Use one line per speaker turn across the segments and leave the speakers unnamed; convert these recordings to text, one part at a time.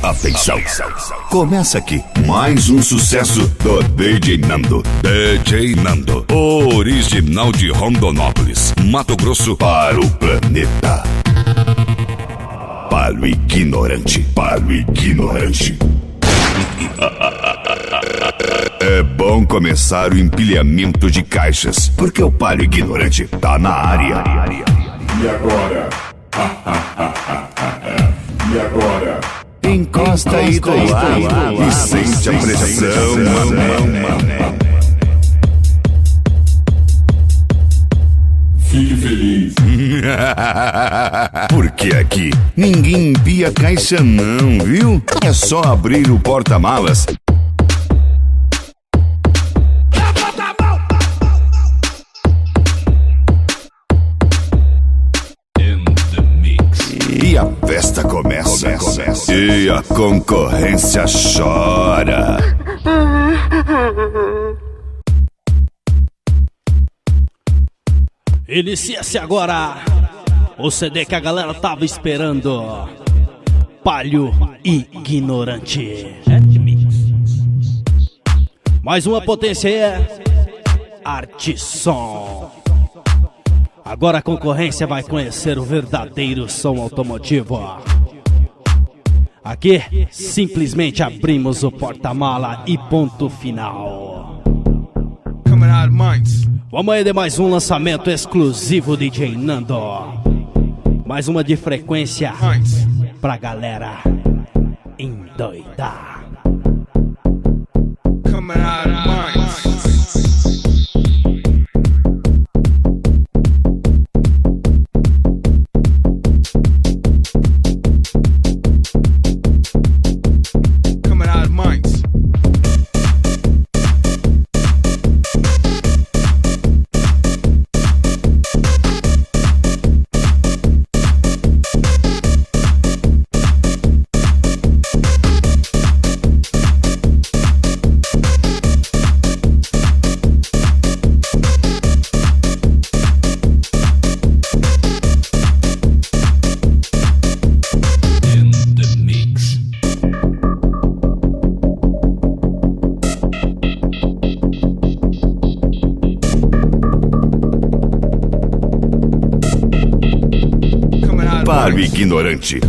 Atenção, começa aqui mais um sucesso do DJ Nando. DJ Nando, original de Rondonópolis, Mato Grosso, para o planeta. Palo ignorante, palo ignorante. É bom começar o empilhamento de caixas, porque o Palo Ignorante tá na área.
E agora? E agora?
Encosta aí do lado e sente a pressão, mané.
Fique feliz.
Porque aqui ninguém empia caixa não, viu? É só abrir o porta-malas e a festa começa. E a concorrência chora.
Inicia-se agora o CD que a galera tava esperando. Palo Ignorante. Mais uma potência é Artisson. Agora a concorrência vai conhecer o verdadeiro som automotivo. Aqui simplesmente abrimos o porta-mala e ponto final. Vamos aí de mais um lançamento exclusivo DJ Nando. Mais uma de frequência pra galera endoidar.
Palo Ignorante.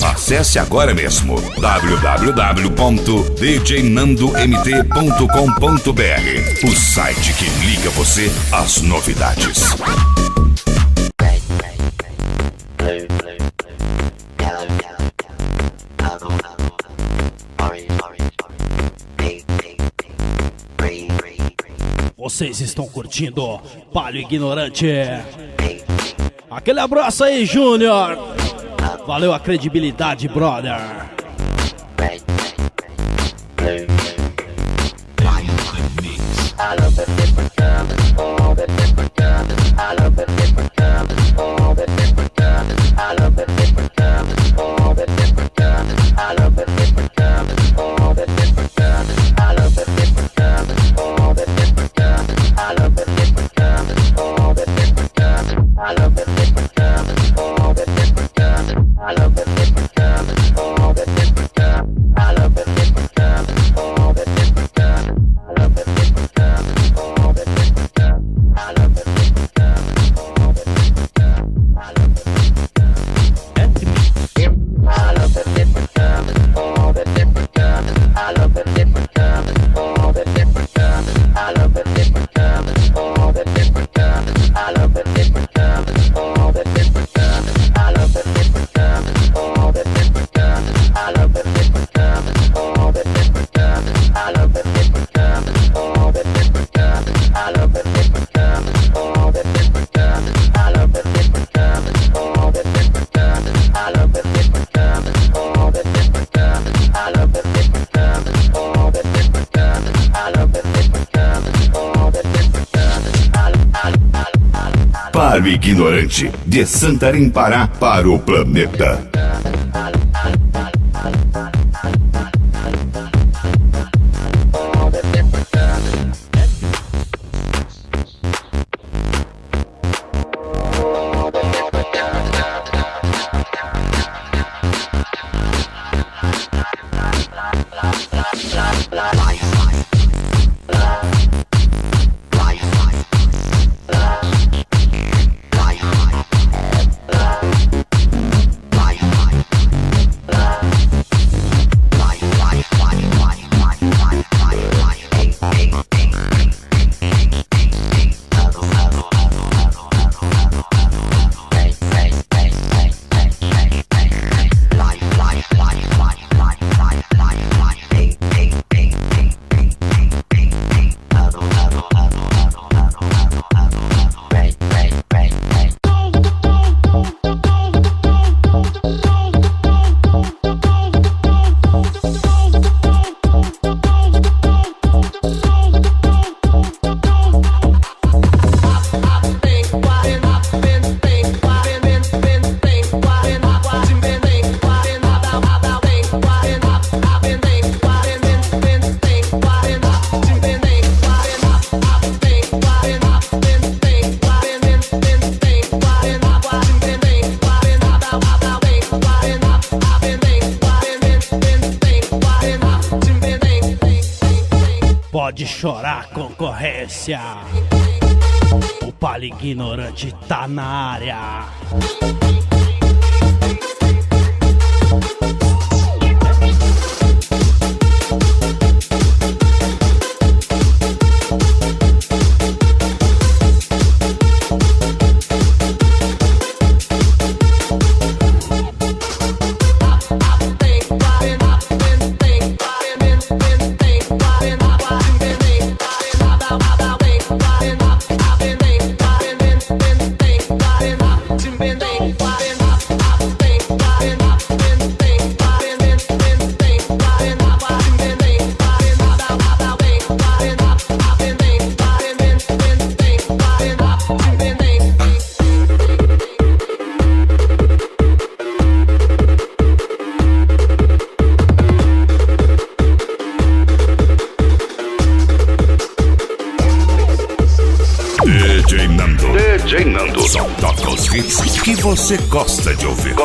Acesse agora mesmo www.djnandomt.com.br, o site que liga você às novidades.
Vocês estão curtindo Palo Ignorante. Aquele abraço aí, Júnior. Valeu a credibilidade, brother.
I love it.
Para o ignorante, de Santarém, Pará, para o planeta.
Pode chorar, concorrência. O palha ignorante tá na área.
DJ Nando só toca os hits que você gosta de ouvir.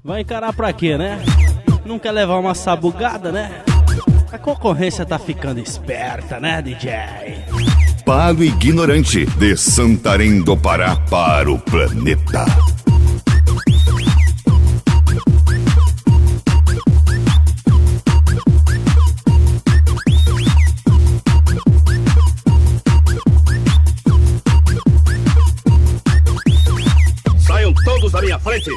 Vai encarar pra quê, né? Não quer levar uma sabugada, né? A concorrência tá ficando esperta, né, DJ?
Para o ignorante, de Santarém do Pará para o planeta.
Saiam todos da minha frente!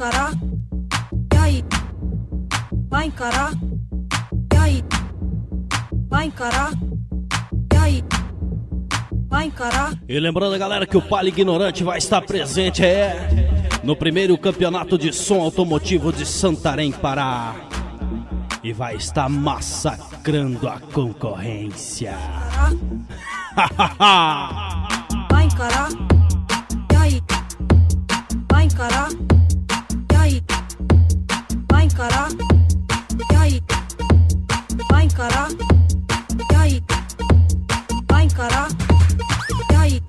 encarar? E aí? Vai encarar? E aí? Vai encarar? E aí? Vai encarar?
E lembrando, galera, que o Palio Ignorante vai estar presente no primeiro campeonato de som automotivo de Santarém, Pará. E vai estar massacrando a concorrência.
Vai encarar? E aí? Vai encarar? E aí? Vai encarar? E aí? Vai encarar? E aí? Vai encarar? E aí?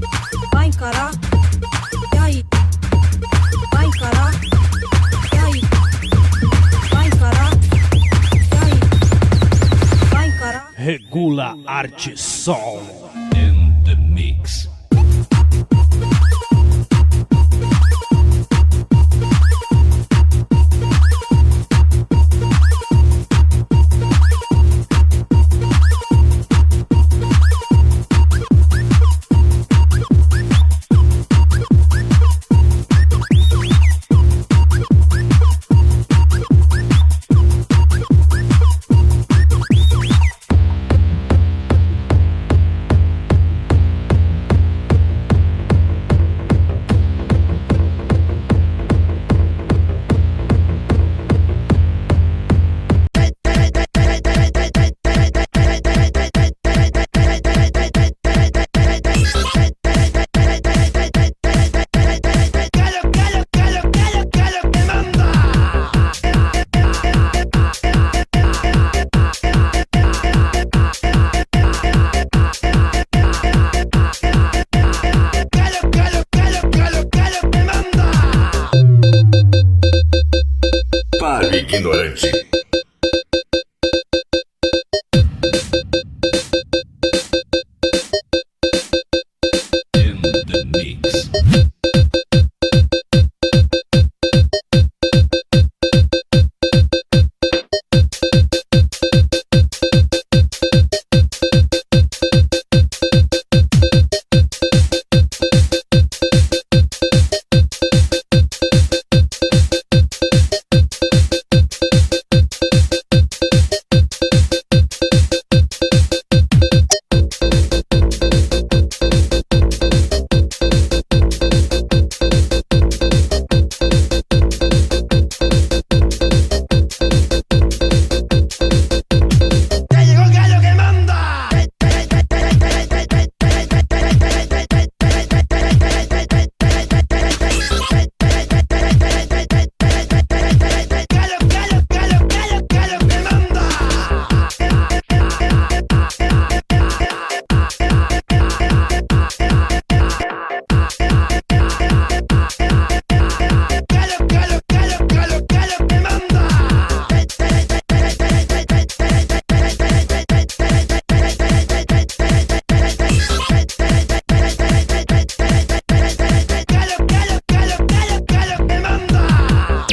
Vai encarar? E aí? Vai encarar? E aí? Vai encarar? E aí? Vai encarar?
Regula Arte Som.
In the mix. Palio Ignorante. In the mix.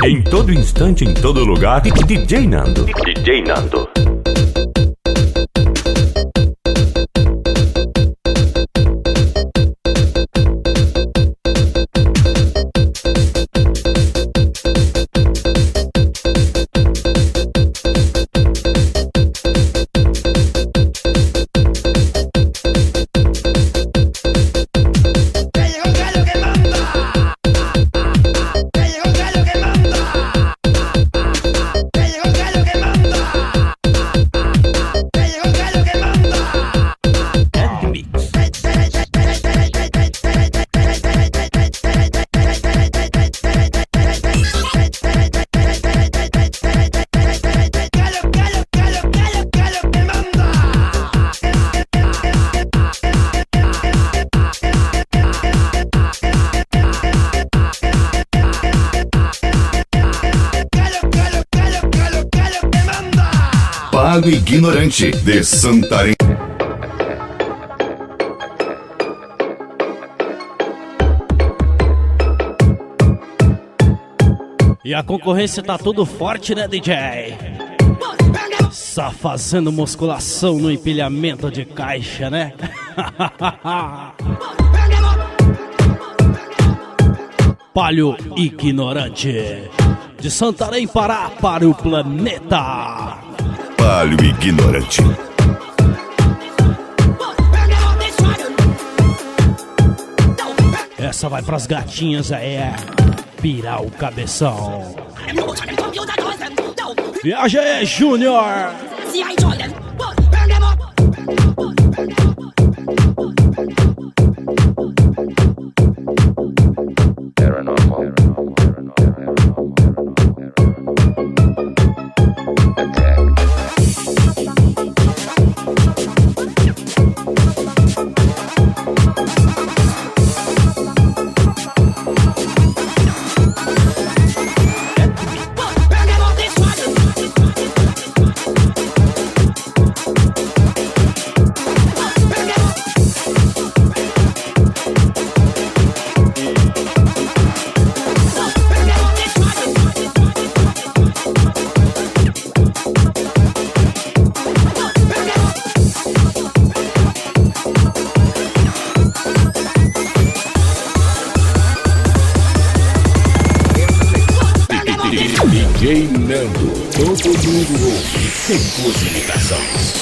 Em todo instante, em todo lugar, DJ Nando. DJ Nando.
Palio Ignorante de Santarém.
E a concorrência tá tudo forte, né, DJ? Só fazendo musculação no empilhamento de caixa, né? Palio Ignorante. De Santarém, Pará, para o planeta.
Palio Ignorante.
Essa vai pras gatinhas, pirar o cabeção. Viaja aí, Júnior.
DJ Nando. Todo mundo ouve sem suas limitações.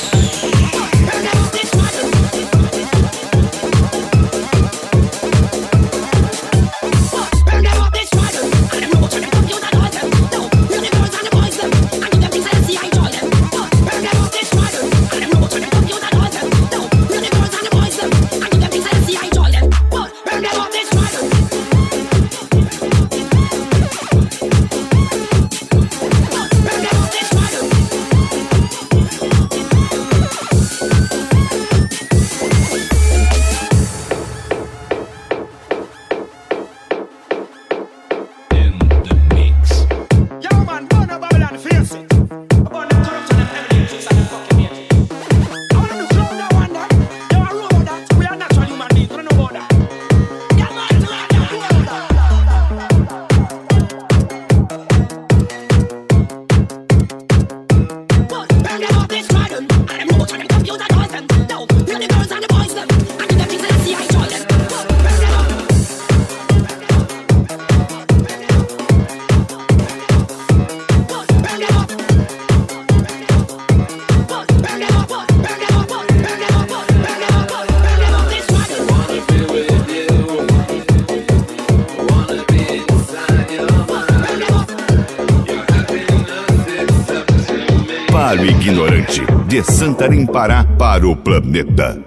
Palio Ignorante, de Santarém, Pará, para o planeta.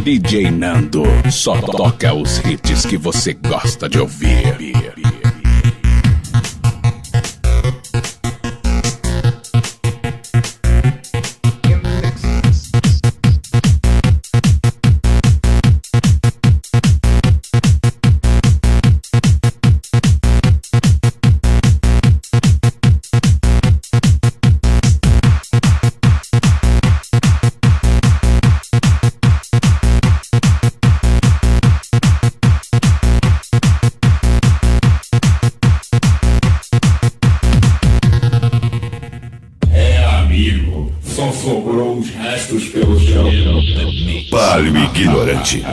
DJ Nando só toca os hits que você gosta de ouvir.
Só sobrou os restos pelo chão.
Palio Ignorante.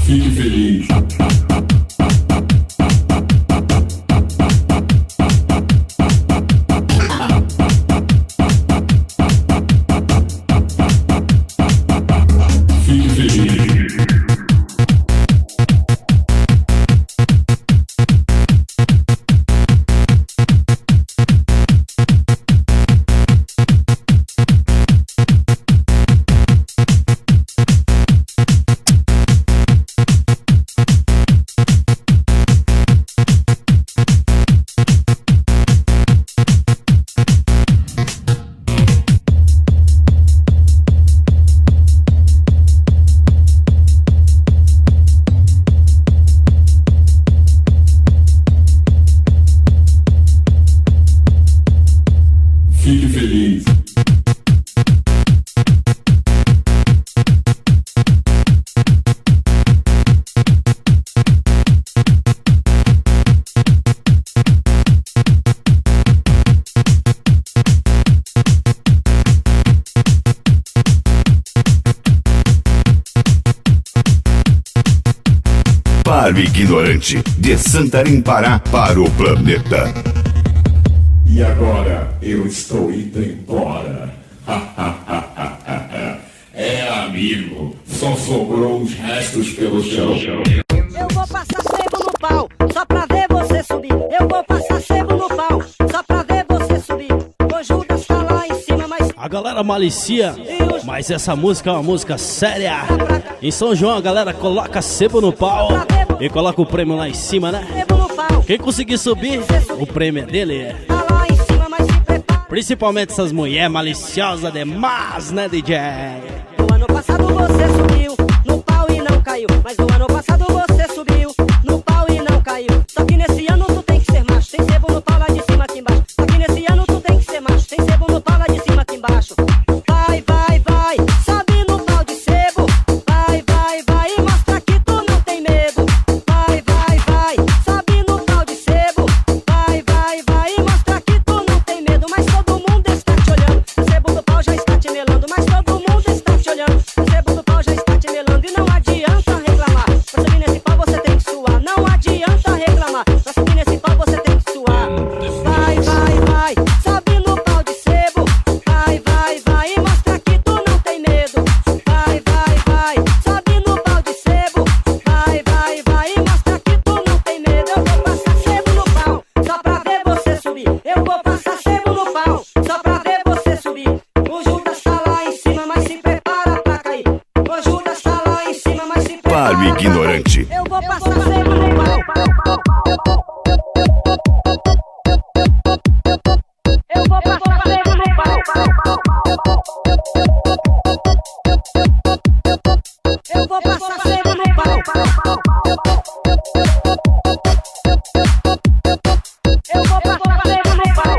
Fique feliz.
Para o ignorante, de Santarém, Pará, para o planeta.
E agora eu estou indo embora. É, amigo, só sobrou os restos pelo chão.
Eu vou passar sebo no pau, só pra ver você subir. Eu vou passar sebo no pau, só pra ver você subir. O Judas tá lá em cima, mas...
A galera malicia, mas essa música é uma música séria. Em São João a galera coloca sebo no pau e coloca o prêmio lá em cima, né?
Sebo no pau,
Quem conseguir subir, o prêmio é dele.
tá lá em cima, mas se prepara.
Principalmente essas mulheres maliciosas demais, né, DJ?
No ano passado você subiu no pau e não caiu. Mas no ano passado você subiu no pau e não caiu. Só que nesse ano tu tem que ser macho. Tem sebo no pau lá de cima aqui embaixo. Só que nesse ano tu tem que ser macho. Tem sebo no pau lá de cima aqui embaixo. Vai, vai, vai, sobe no pau de sebo. Vai, vai, vai, e mostra que tu não tem medo. Vai, vai, vai, sobe no pau de sebo. Vai, vai, vai, e mostra que tu não tem medo. Mas todo mundo está te olhando. O sebo do pau já está te melando. Mas todo mundo está te olhando. O sebo do pau já está te melando. E não adianta reclamar. Pra subir nesse pau você tem que suar. Não adianta reclamar. Pra subir nesse pau você tem que suar. Vai, vai, vai, sobe no pau de sebo. Vai, vai, vai, e mostra que tu não tem medo. Vai, vai, vai, sobe no pau de sebo. Vai, vai, vai, e mostra que tu não tem medo. Eu vou passar sebo no pau, só pra ver você subir. Eu vou passar sebo no pau, só pra ver você subir. O Judas tá lá em cima, mas se prepara pra cair. O Judas tá lá em cima, mas se prepara
Para o
pra cair.
ignorante,
Eu vou passar sebo no pau. Eu vou passar sebo no pau. Eu vou passar sebo no pau. Eu vou passar sebo no pau.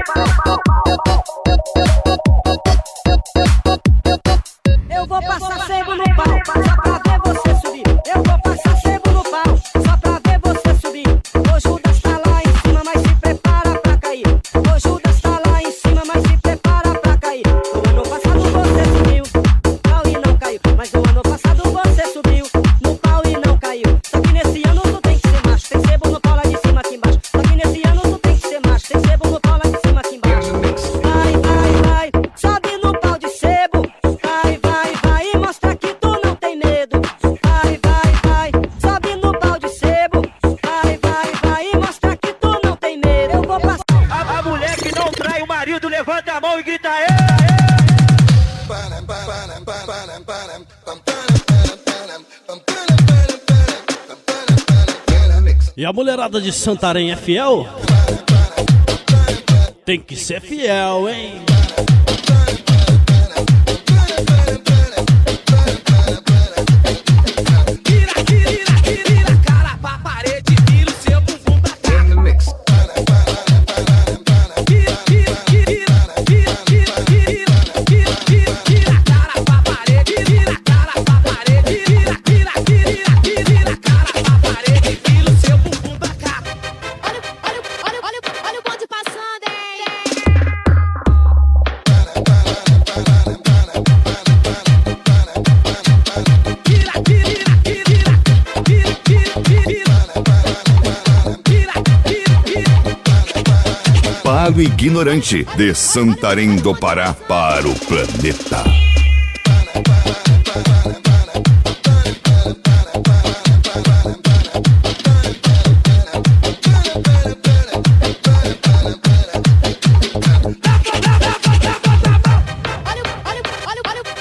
Eu vou passar sebo no pau, só pra ver você subir. Eu vou passar sebo no pau, só pra ver você subir. O Judas tá lá em cima, mas se prepara pra cair. O Judas tá lá em cima, mas se prepara pra cair. No ano passado você subiu no pau e não caiu. Mas no ano passado você subiu no pau e não caiu. Só que nesse ano tu tem que ser macho. Tem sebo no pau lá de cima aqui embaixo. Só que nesse ano tu tem que ser macho. Tem sebo no pau lá de cima aqui embaixo. Vai, vai, vai, sobe no pau de sebo. Vai, vai, vai, e mostra que tu não tem medo. Vai, vai, vai, sobe no pau de sebo. Vai, vai, vai, e mostra que tu não tem medo. Eu vou passar.
A mulher que não trai o marido, levanta a mão e grita
E a mulherada de Santarém é fiel? Tem que ser fiel, hein?
Vira a cara pra parede, vira o seu bumbum pra cá. Vira a cara pra parede, vira a cara pra parede, vira a cara pra parede, vira o seu bumbum pra cá.
Olha o bonde passando, hein?
para o ignorante, de Santarém do Pará para o planeta.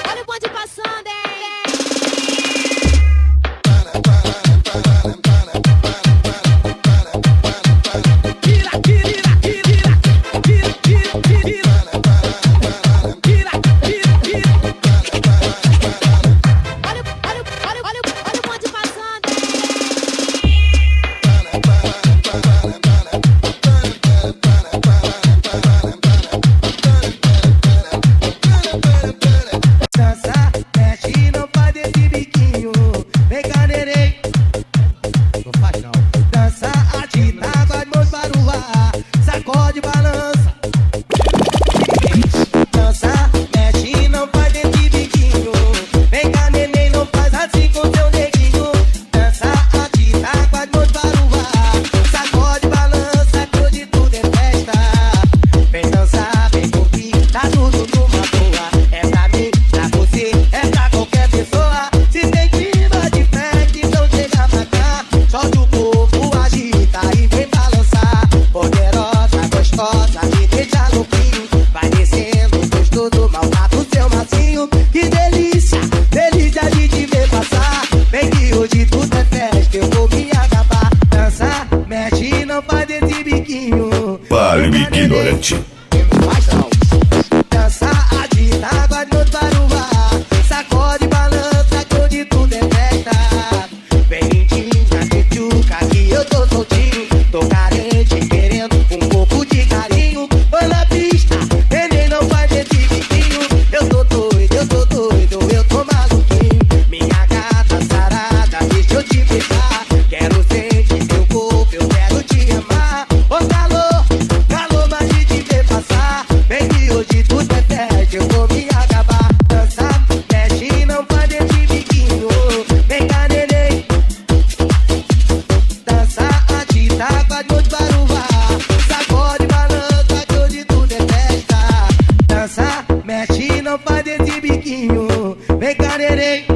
Olha o bonde passando, hein?
ignorante.
Dança, agita, água de noite para o ar. Sacode, balança, cor de tudo é festa. Bem-vinda, tchuca, que eu tô soltinho. Tô carente, querendo um pouco de carinho. Vou na pista, neném não faz esse biquinho. Eu tô doido, eu tô maluquinho. Minha gata sarada, deixa eu te beijar. Quero sentir seu corpo, eu quero te amar. Ô calor, calor, mas de te ver passar. Vem que hoje tudo é festa, eu vou me acabar. Dança, mexe, não faz esse biquinho. Vem cá, neném. Dança, agita, água de noite para o ar. Sacode, balança, que hoje tudo é festa. Dança, mexe, não faz esse biquinho. Vem cá, neném.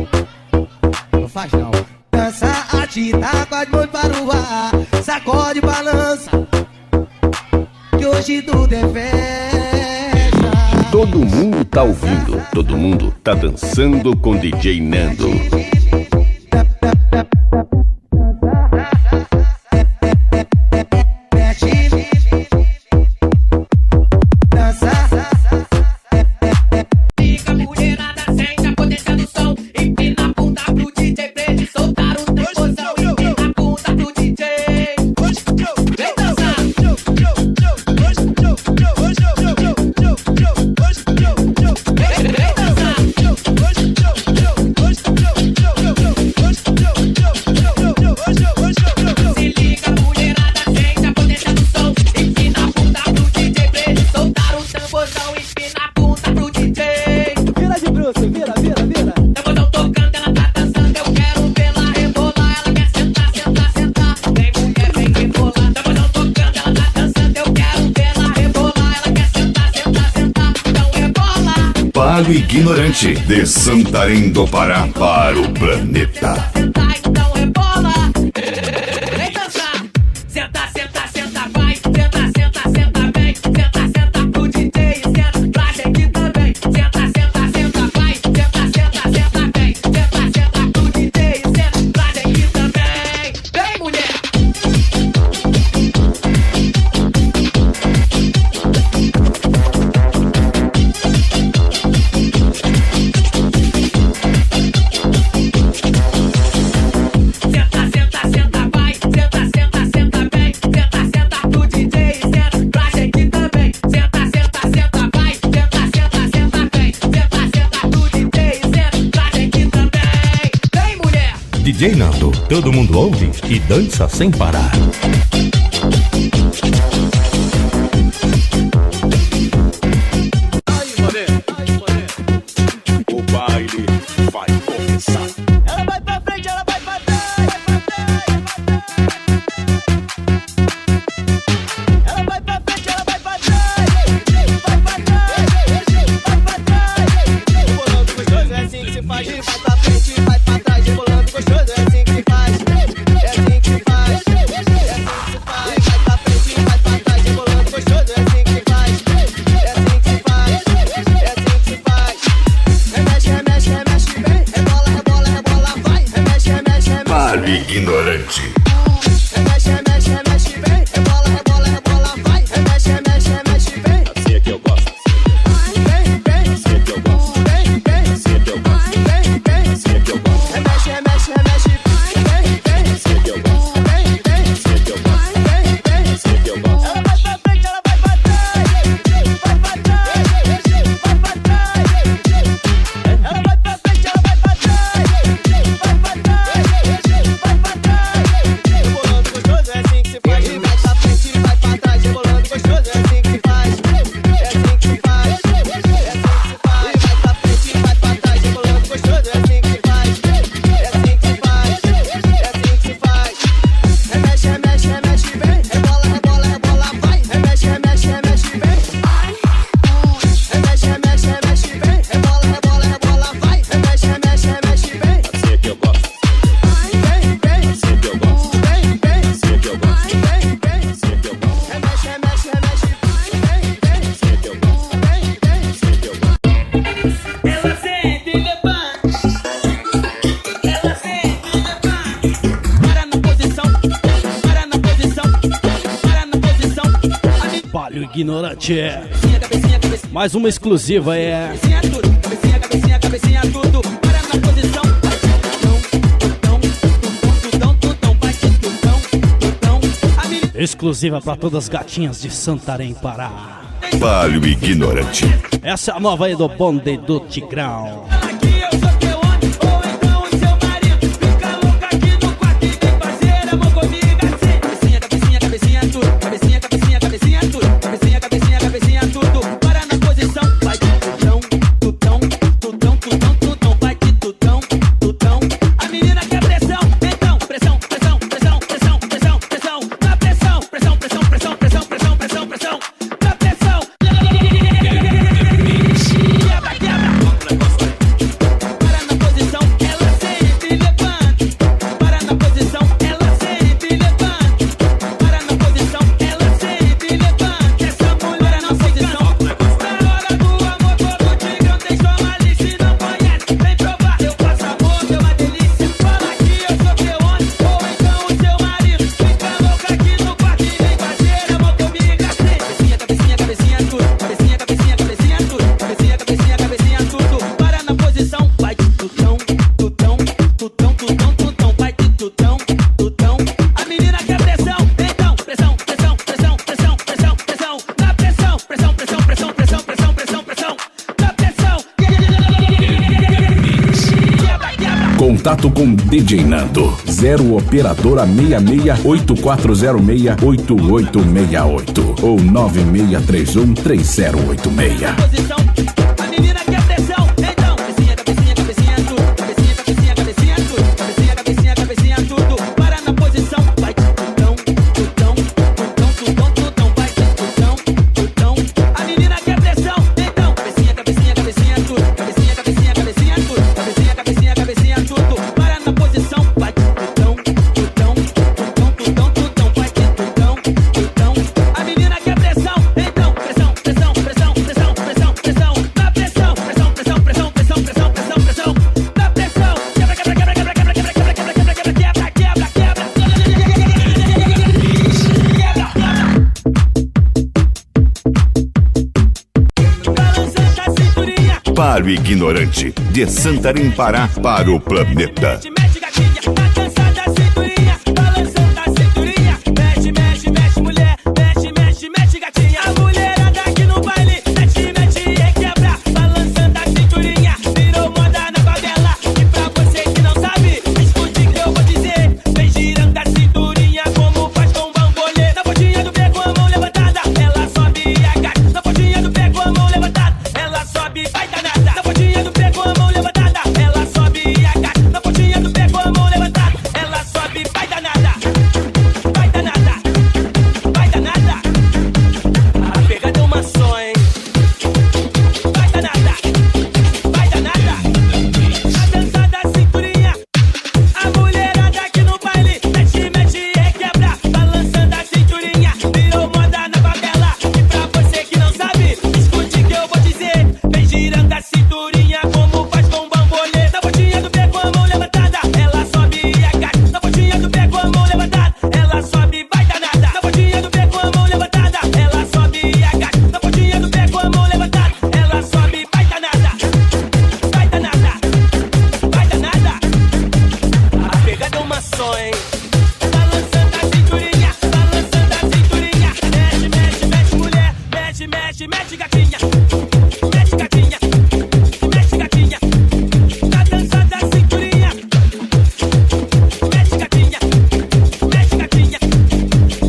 Não faz não. Dança, agita, água de noite para o ar. Sacode, balança, que hoje tudo é festa.
Todo mundo tá ouvindo, todo mundo tá dançando com DJ Nando.
Fica mulherada, sente a potência do som. Empina a bunda pro DJ pra ele soltar o temporzão. Empina a bunda pro DJ. Vem dançar. Se liga, mulherada, sente a potência do som. Empina a bunda pro DJ pra ele soltar o tamborzão. Empina a bunda pro DJ.
Vira de bruxo, vira.
Tamborzão tocando, ela tá dançando. Eu quero vê-la rebolar. Ela quer sentar. Vem mulher, vem rebolar. Tamborzão tocando, ela tá dançando. Eu quero vê-la rebolar. Ela quer sentar. Então rebola.
Para o ignorante, de Santarém do Pará para o planeta.
Sentar, então rebola. Vem dançar. Senta, vai. Senta, vem. Senta pro DJ. Senta pra gente também. Senta, vai. Senta, vem. Senta pro DJ. Senta pra gente também. Vem, mulher. Senta, vai. Senta, vem. Senta pro DJ. Senta pra gente também. Senta, vai. Senta, vem. Senta pro DJ. Senta pra gente também. Vem, mulher.
DJ Nando, todo mundo ouve e dança sem parar.
O baile vai começar.
Ela vai pra frente, ela vai pra trás. Ela vai pra frente, ela vai pra trás. Rebolando gostoso, é assim que se faz. Vai pra frente, vai pra trás. Rebolando gostoso, é assim que se faz. É assim que se faz. É assim que se faz. Vai pra frente, vai pra trás. Rebolando gostoso, é assim que se faz. É assim que se faz. É assim que se faz. Remexe, vem. Rebola, vai. Remexe.
Para o ignorante.
Remexe, vem. Rebola, vai. Remexe, vem.
Assim é que eu gosto.
Vem.
Assim é que eu gosto.
Vem.
Assim é que eu gosto.
Vem.
Assim é que eu gosto.
Remexe, vem.
Assim é que eu gosto.
Vem.
Assim é que eu gosto. Assim é que eu gosto.
Ela vai pra frente, ela vai pra trás. Vai pra trás. Ela vai pra frente, ela vai pra trás. Vai pra trás.
Ignorante. Mais uma exclusiva é
Cabecinha tudo, para na posição.
exclusiva pra todas as gatinhas de Santarém, Pará.
Palio Ignorante.
Essa é a nova aí do bonde do Tigrão.
Aqui eu sou teu homem, ou então o seu marido. Fica louca aqui no quarto e vem fazer amor comigo assim. Cabecinha tudo, cabecinha tudo, cabecinha tudo, para na posição. Vai de tutão, vai de tutão. A menina quer pressão, então pressão. Na pressão, na pressão. Para na posição, ela sempre levanta. Para na posição, ela sempre levanta. Para na posição, ela sempre levanta. Essa mulher na posição. Na hora do amor, todo tigrão tem sua malícia e não conhece. Vem provar, eu faço amor, é uma delícia. Fala que eu sou teu homem, ou então o seu marido. Fica louca aqui no quarto e vem fazer amor comigo assim. Cabecinha tudo, cabecinha tudo, cabecinha tudo. Para na posição, vai de tutão, vai de tutão. A menina quer pressão, então pressão. Na pressão, na pressão.
Contato com DJ Nando 0 operadora 66 8406-8868 ou 9631-3086.
Posição, a menina quer pressão, então cabecinha tudo, cabecinha tudo, para na posição, vai de tutão, vai de tutão. A menina quer pressão, então cabecinha tudo, cabecinha tudo, para na posição, vai de tutão, vai de tutão. A menina quer pressão, então pressão. Na pressão, na pressão. Balançando a cinturinha,
Palio Ignorante. De Santarém, Pará, para o planeta.
mexe gatinha, tá cansada a cinturinha, balançando a cinturinha, mexe mulher, mexe gatinha. A mulherada aqui no baile, mexe e quebra, balançando a cinturinha, virou moda na favela. E pra você que não sabe, escute que eu vou dizer, vem girando a cinturinha como faz com bambolê. Na pontinha do pé com a mão levantada, ela sobe e agacha. Na pontinha do pé com a mão levantada, ela sobe, vai danada. Na pontinha do pé com a mão levantada, ela sobe e agacha. Na pontinha do pé com a mão levantada, ela sobe, vai danada. Vai danada. A pegada é uma só, hein? Vai danada. A dança da cinturinha, a mulherada aqui no baile, mexe e quebra, balançando a cinturinha, virou moda na favela. E pra você que não sabe, escute que eu vou dizer, vem girando a cinturinha como faz com bambolê. Na pontinha do pé com a mão levantada, ela sobe e agacha. Na pontinha do pé com a mão levantada, ela sobe, vai danada. Na pontinha do pé com a mão levantada, ela sobe e agacha. Na pontinha do pé com a mão levantada, ela sobe, vai danada. A pegada é uma só, hein? Balançando a cinturinha, mexe mulher, mexe gatinha, mexe gatinha. Na dança da cinturinha, mexe gatinha.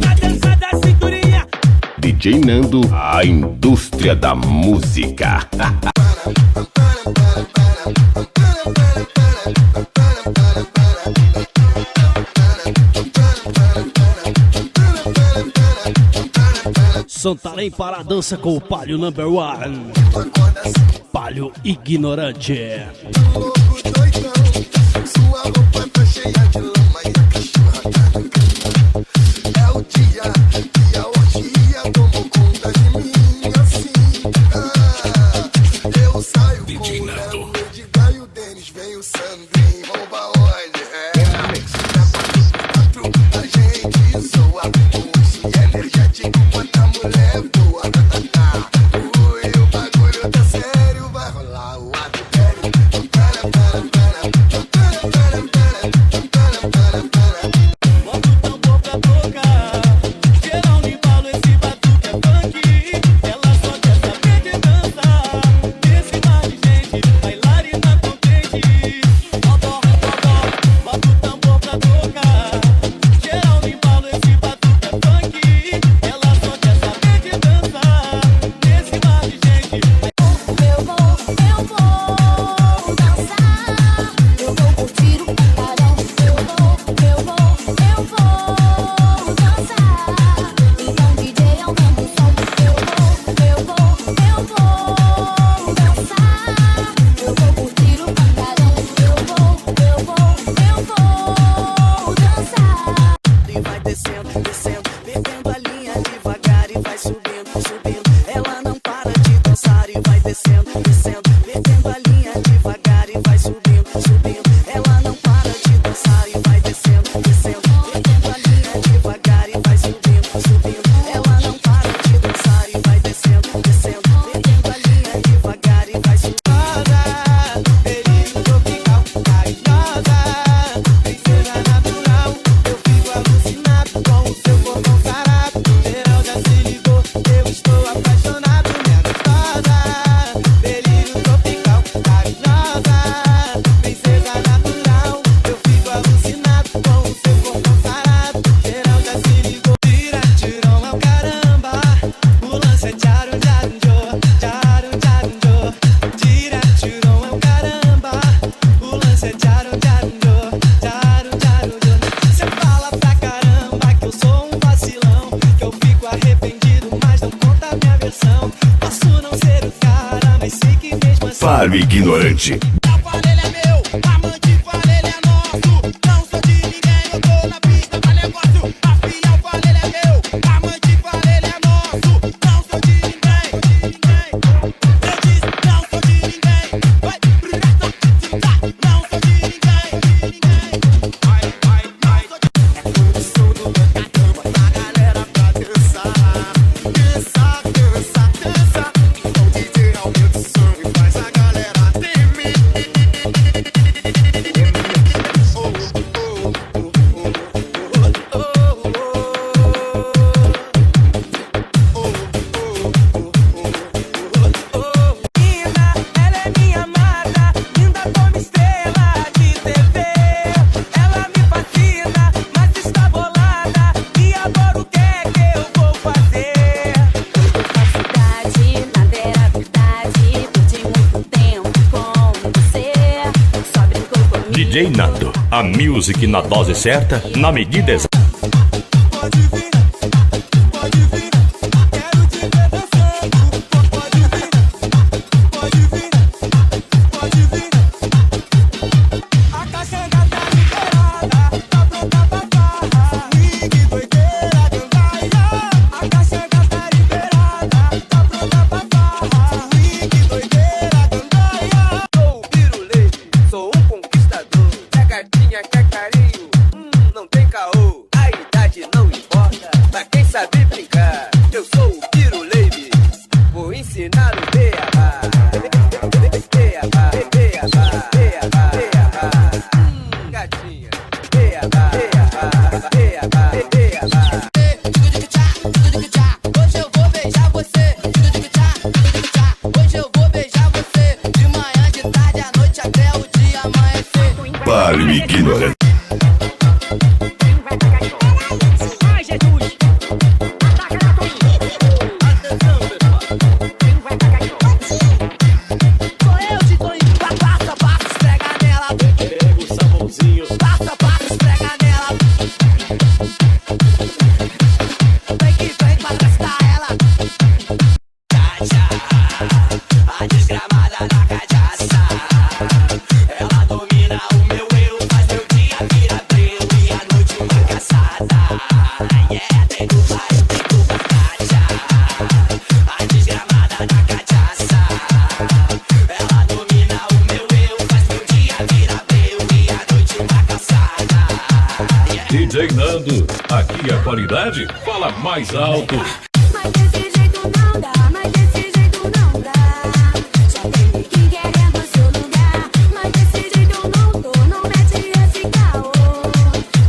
Na dança da cinturinha.
DJ Nando, a indústria da música.
Santarém, Pará, dança com o Palio number 1. Palio Ignorante.
Louco doidão, sua roupa tá cheia de lama e a cachorra tá brincando. É o dia que a orgia tomou conta de mim assim. Eu saio com o Léo, o Edgar e o Denis, vem o Sandrinho, rouba onde? A gente soa pulso e energético quanto a mulher voa.
Para o ignorante.
DJ Nando, a music na dose certa, na medida exata. Para o ignorante.
DJ Nando, aqui a qualidade fala mais alto.
Mas desse jeito não dá, mas desse jeito não dá. Só tem ninguém querendo seu lugar. Mas desse jeito eu não tô, não mete esse caô.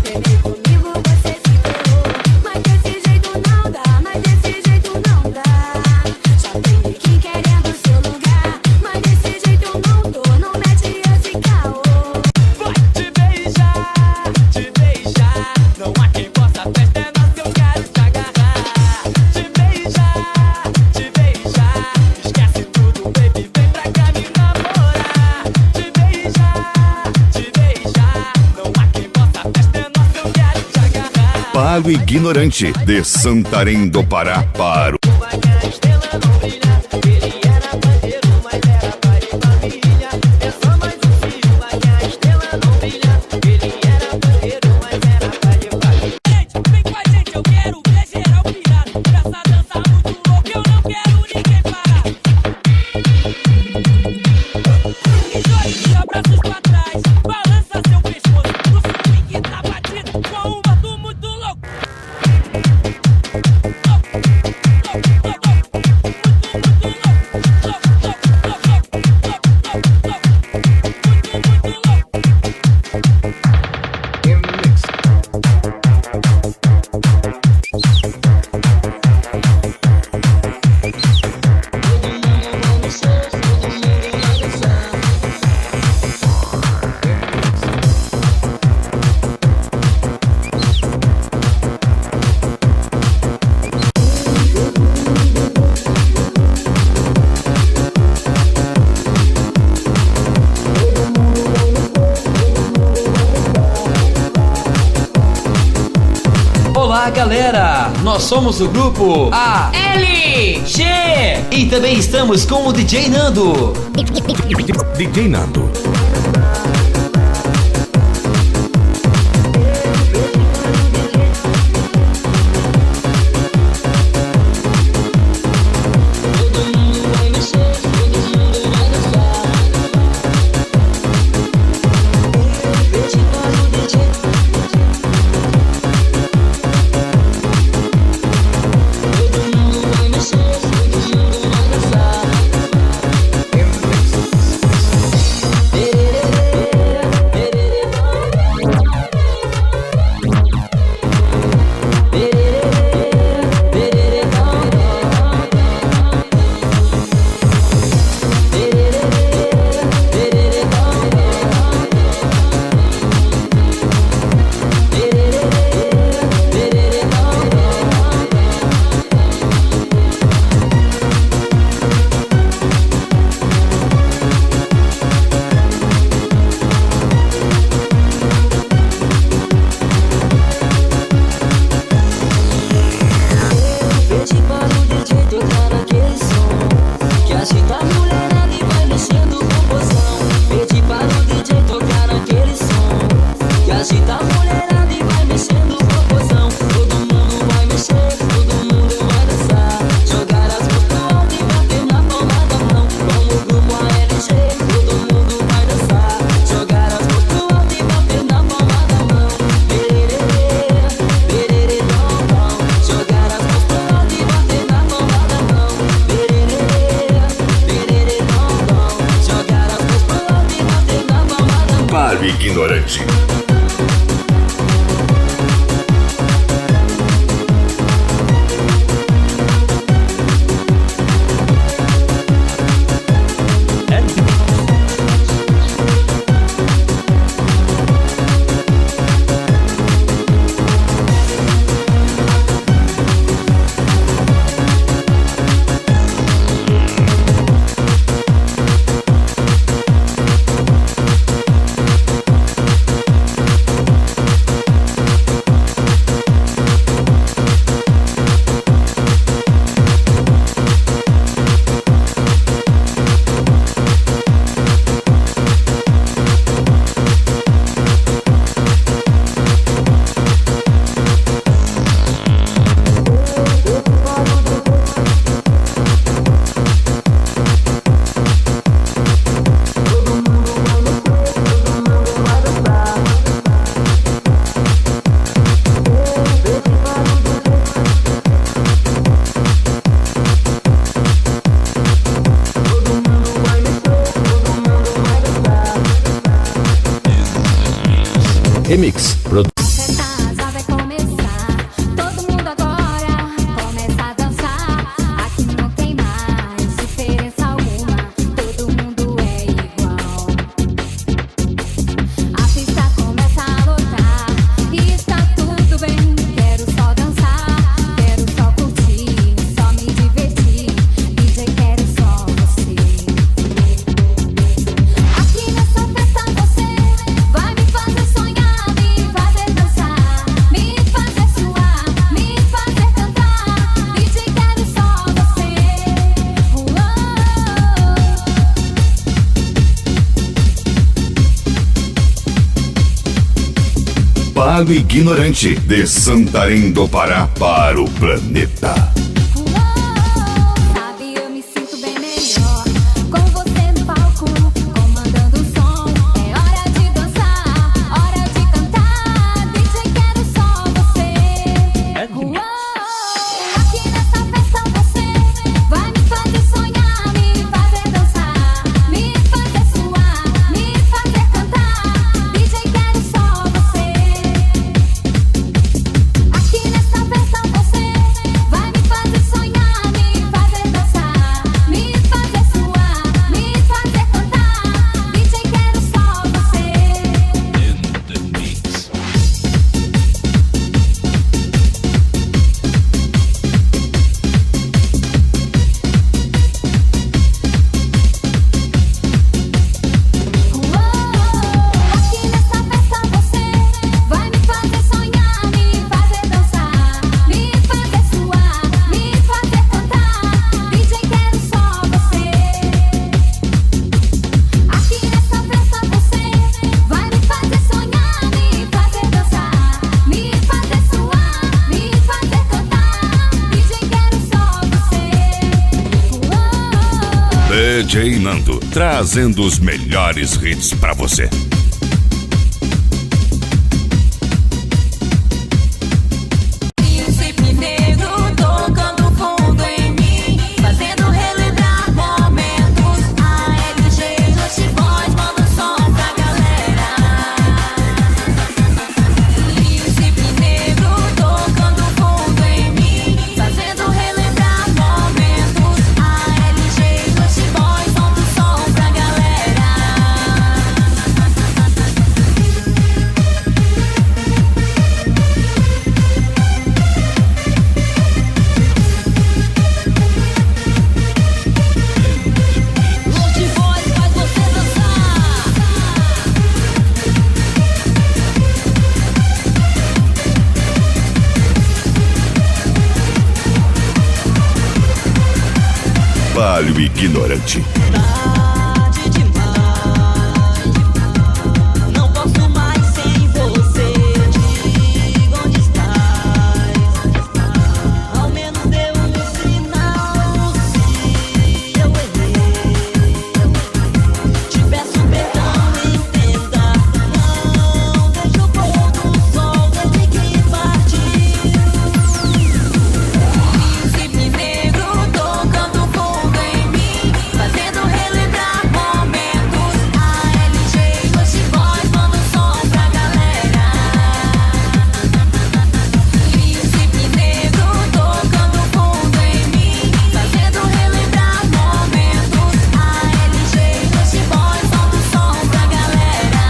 Beber comigo você se ferrou. Mas desse jeito não dá, mas desse jeito não dá. Só tem ninguém querendo seu lugar. Mas desse jeito eu não tô, não mete esse caô.
Vai te beijar, não há quem possa festa, nossa, eu quero te agarrar. Te beijar, esquece tudo, baby, vem pra cá me namorar. Te beijar, não há quem possa festa, nossa, eu quero te agarrar.
Para o ignorante. De Santarém do Pará para o...
Mas a estrela não brilha, ele era bandeiro, mas era pai de família. É só mais um filho, mas a estrela não brilha, ele era bandeiro, mas era pai de família. Gente, vem com a gente, eu quero ver geral pirado. Essa dança muito louca, eu não quero ninguém parar. E dois abraços pra trás, balança seu pescoço, no swing que tá batido, com um bato muito louco. Muito
Olá, galera! Nós somos o grupo ALG e também estamos com o DJ Nando.
DJ Nando.
Ignorante.
Remix.
Pago Ignorante, de Santarém do Pará para o planeta.
Sabe, eu me sinto bem melhor com você no palco, comandando o som. É hora de dançar, hora de cantar. DJ, quero só você. Aqui nessa festa você vai me fazer sonhar, me fazer dançar, me fazer suar, me fazer cantar. DJ, quero só você. Aqui nessa festa você vai me fazer
DJ Nando, trazendo os melhores hits pra você.
Príncipe negro tocando fundo em mim, fazendo relembrar momentos. A LG Just Boys manda um som pra galera. Príncipe negro tocando fundo em mim, fazendo relembrar momentos. A LG Just Boys manda um som pra galera. Lost Boys faz você dançar.
Palio Ignorante.
Tarde demais, não posso mais sem você. Diga onde estás, ao menos dê um sinal. Se eu errei, te peço perdão, entenda. Não deixe o pôr do sol desde que partiu. Príncipe negro tocando fundo em mim, fazendo relembrar momentos. A LG Just Boys manda um som pra galera. Príncipe negro tocando fundo em mim, fazendo relembrar momentos. A LG Just Boys manda um som pra galera.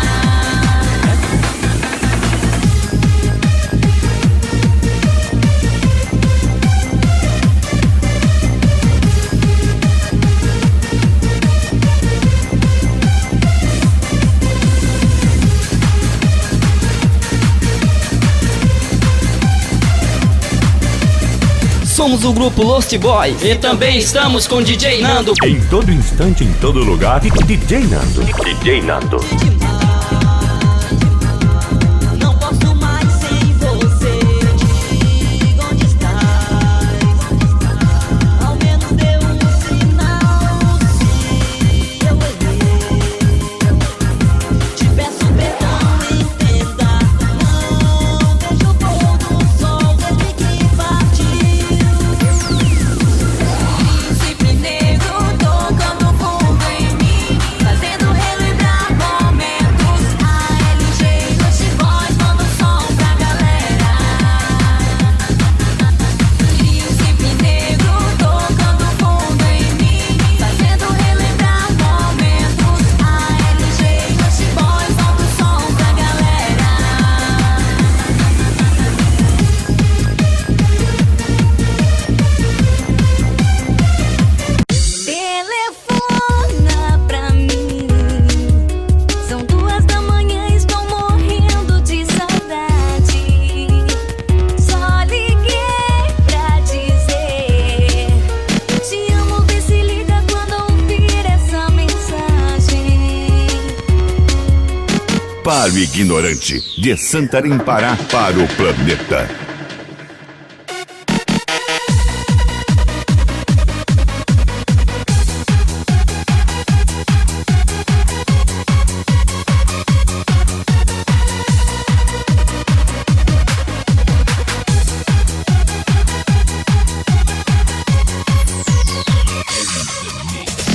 Somos o grupo Lost Boys e também estamos com DJ Nando.
Em todo instante, em todo lugar, DJ Nando. DJ Nando.
Não posso mais sem você. Diga onde estás, ao menos dê um sinal. Se eu errei, te peço perdão, entenda. Não deixe o pôr do sol desde que partiu. Príncipe negro tocando fundo em mim, fazendo relembrar momentos. A LG Just Boys manda um som pra galera. Príncipe negro tocando fundo em mim, fazendo relembrar momentos. A LG Just Boys manda um som pra galera. Telefona pra mim, são 2 da manhã, estou morrendo de saudade. Só liguei pra dizer te amo, vê se liga quando ouvir essa mensagem.
Palio Ignorante, de Santarém, Pará, para o planeta.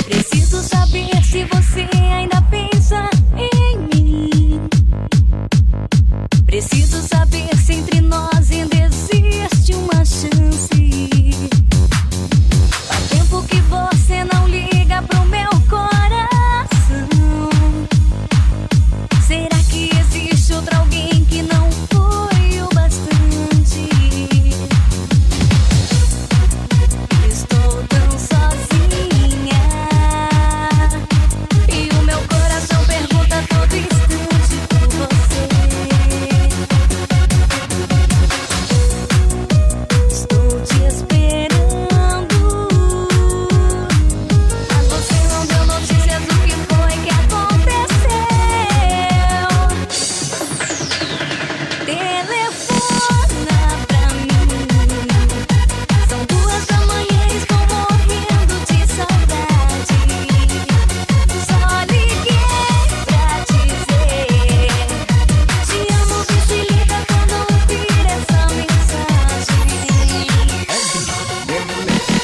Preciso saber se você ainda pensa em mim. Preciso saber se entre nós ainda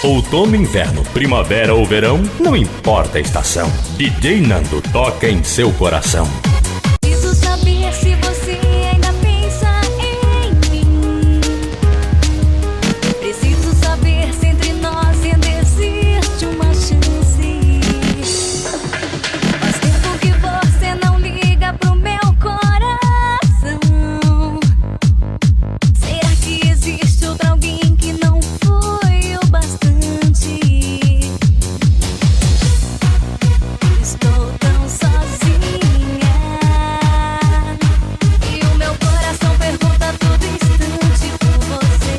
Outono, inverno, primavera ou verão, não importa a estação. DJ Nando toca em seu coração.
Preciso saber se você ainda pensa em mim. Preciso saber se entre nós ainda existe uma chance. Faz tempo que você não liga pro meu coração. Será que existe outro alguém que não foi o bastante? Estou tão sozinha e o meu coração pergunta a todo instante por você.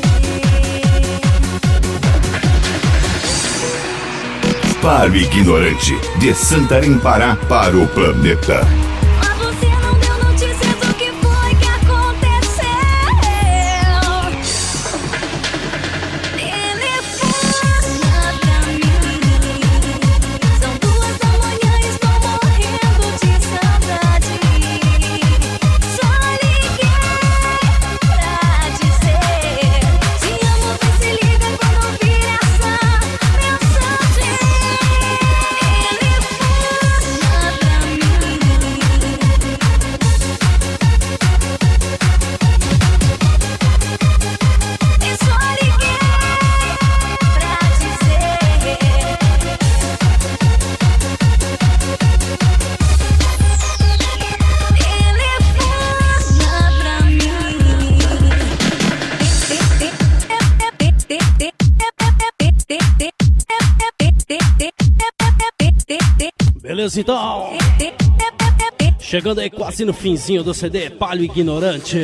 Para o ignorante, de Santarém, Pará, para o planeta.
Mas você não deu notícias do que foi que aconteceu. Telefona pra mim. São 2 da manhã, estou morrendo de saudade. Só liguei pra dizer te amo, vê se liga quando ouvir essa mensagem. Telefona pra mim. Eu só liguei pra dizer.
Beleza, então. Chegando aí quase no finzinho do CD Palio Ignorante.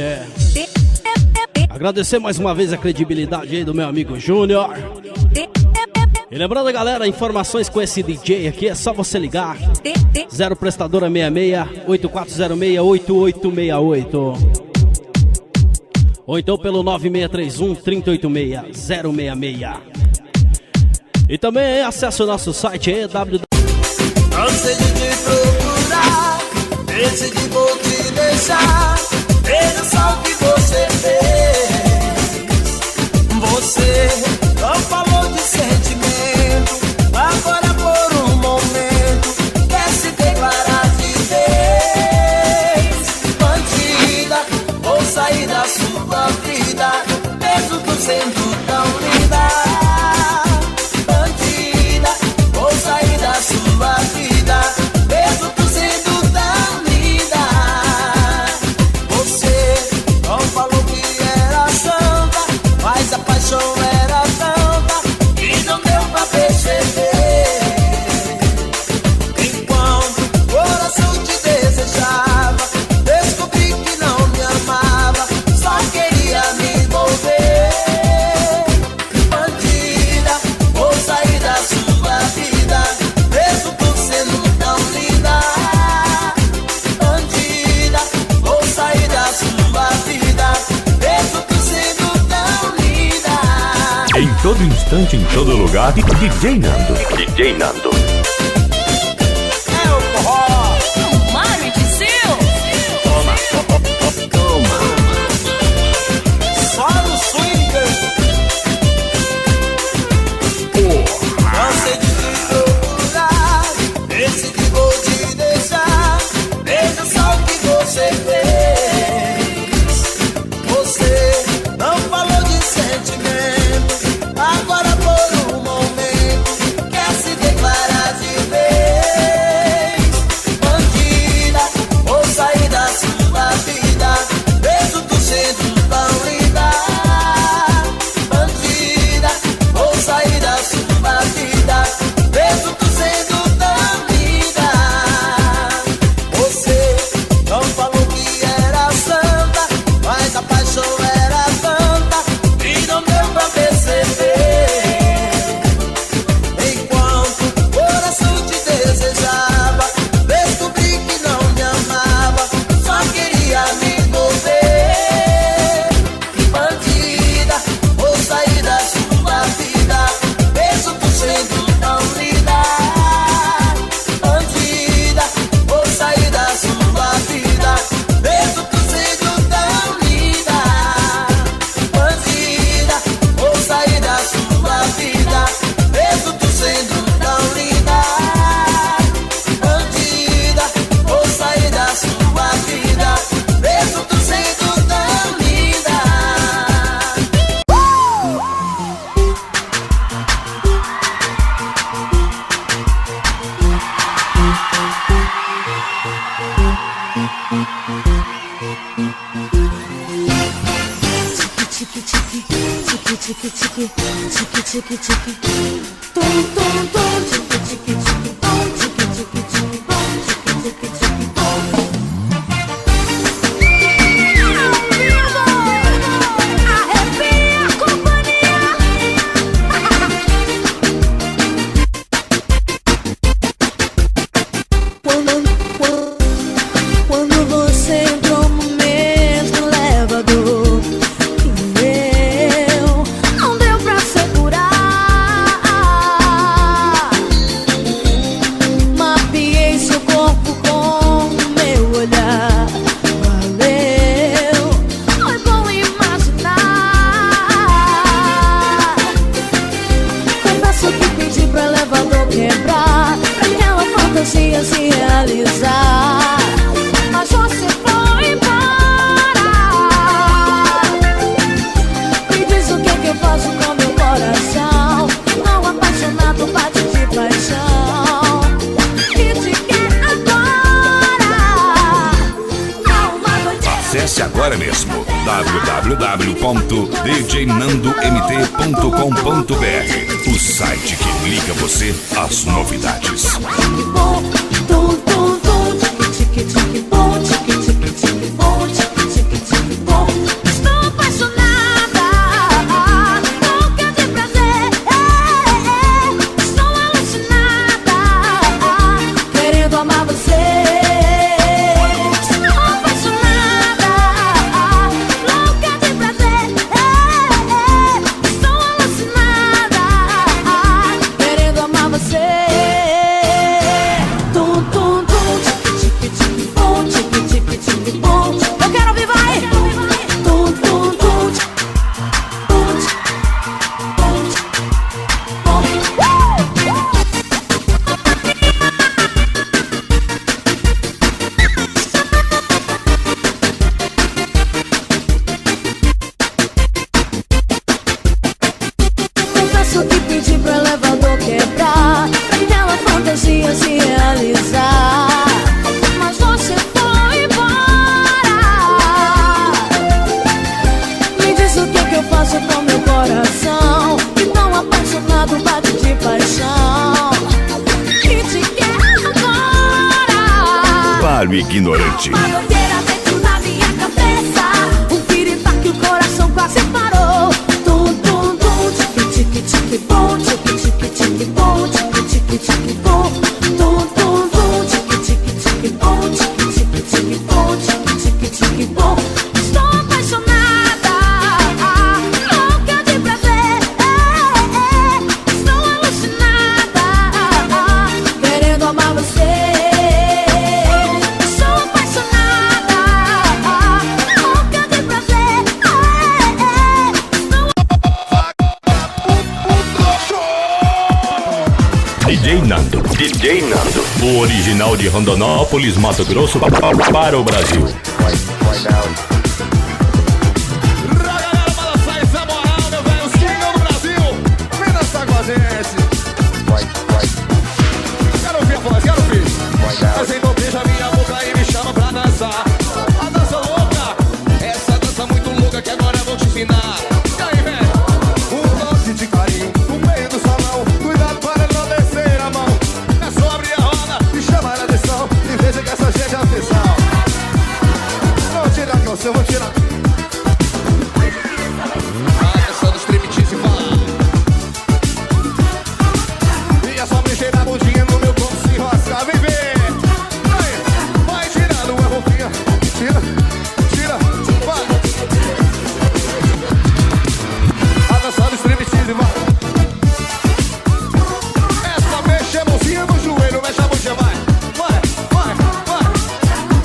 Agradecer mais uma vez a credibilidade aí do meu amigo Júnior. E lembrando, galera, informações com esse DJ aqui é só você ligar 0 prestadora 66 8406 8868 ou então pelo 9631 386 066. E também acesse o nosso site aí
Cansei de te procurar, decidi vou te deixar. Veja só o que você fez. Você não falou de sentimento, agora por um momento quer se declarar de vez. Bandida, vou sair da sua vida, mesmo tu sendo tão linda. Bandida, vou sair da sua vida, mesmo tu sendo tão linda. Você não falou que era santa, mas a paixão era tanta e não deu pra perceber. Enquanto o coração te desejava, descobri que não me amava, só queria me envolver. Bandida, vou sair da sua vida, mesmo tu sendo tão linda. Bandida, vou sair da sua vida, mesmo tu sendo tão linda.
Em todo instante, em todo lugar, DJ Nando. DJ Nando.
É o forró.
Mário de Sil.
Só no swinger. Cansei de te procurar, decidi vou te deixar. Veja só o que você fez. Você não falou de sentimento, agora por um momento quer se declarar
tiki tiki tiki tiki tiki tiki tum tum tum tiki tiki tiki bom tiki tiki tiki bom tiki tiki tiki bom. Arrepia a companhia. Quando você entrou no mesmo elevador que eu, não deu pra segurar. Mapeei seu corpo com o meu olhar. Valeu, foi bom imaginar. Confesso que pedi pro elevador quebrar, pra aquela fantasia se realizar. Mas você foi embora. Me diz o que eu faço com meu coração, não apaixonado, bate de paixão. E te quer agora. Uma noite.
Acesse agora mesmo www.djnandomt.com.br, o site que liga você às novidades.
Bom, tum tum tum, tique tique tique bom, tique tique tique bom, tique tique tique bom. Estou apaixonada, louca de prazer. Estou alucinada, querendo amar você. Estou apaixonada, louca de prazer. Estou alucinada, querendo amar você. Tum tum tum, tique tique tique bom, tique tique tique bom. Eu quero ouvir, vai. Tum tum tum, tum Confesso que pedi pro elevador quebrar, pra aquela fantasia se realizar. Mas você foi embora. Me diz o que eu faço com meu coração, que tão apaixonado, bate de paixão. E te quer agora.
Para o ignorante.
Uma doideira dentro da minha cabeça, um piripaque, o coração quase parou. Tum tum tum, tique tique tique bom, tique tique tique bom, tique tique tique bom. Tum tum tum, tique tique tique bom, tique tique tique bom, tique tique tique bom. Estou apaixonada, louca de prazer. Estou alucinada, querendo amar você. Estou apaixonada, louca de prazer.
DJ Nando, o original de Rondonópolis, Mato Grosso, para o Brasil.
Galera, balançar essa moral, meu velho, os King do Brasil. Vem dançar com a gente. Quero ouvir a voz, quero ouvir. Mas então beija minha boca e me chama pra dançar. A dança louca, essa dança muito louca que agora eu vou te ensinar. E aí, velho? Um toque de carinho no meio do salão. Cuidado para não descer a mão. É só abrir a roda e chamar a atenção. E veja que essa gente é atenção. Não tira a calça, eu vou tirar. A dança do striptease fala. E é só mexer na bundinha no meu corpo se enroscar. Vem ver. Vai tirando a roupinha. Tira, tira, vai. A dança do striptease vai. É só mexer a mãozinha no joelho, mexe a bundinha, vai. Vai, vai, vai.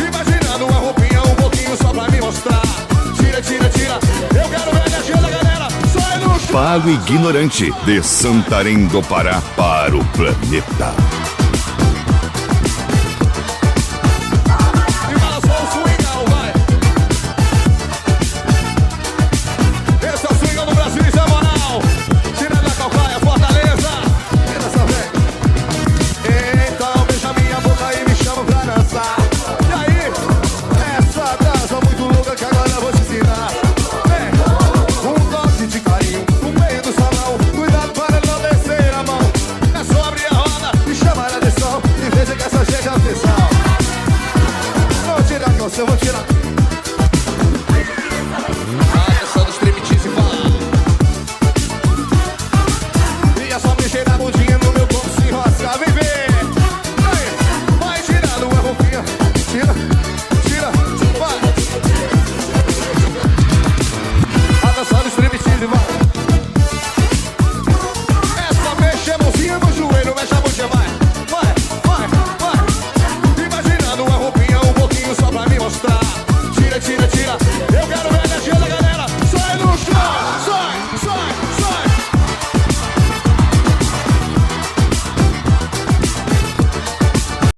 Imaginando uma roupinha, um pouquinho só pra me mostrar. Tira, tira, tira. Eu quero ver a energia da galera. Sai no chão.
Para o ignorante, de Santarém do Pará para o planeta.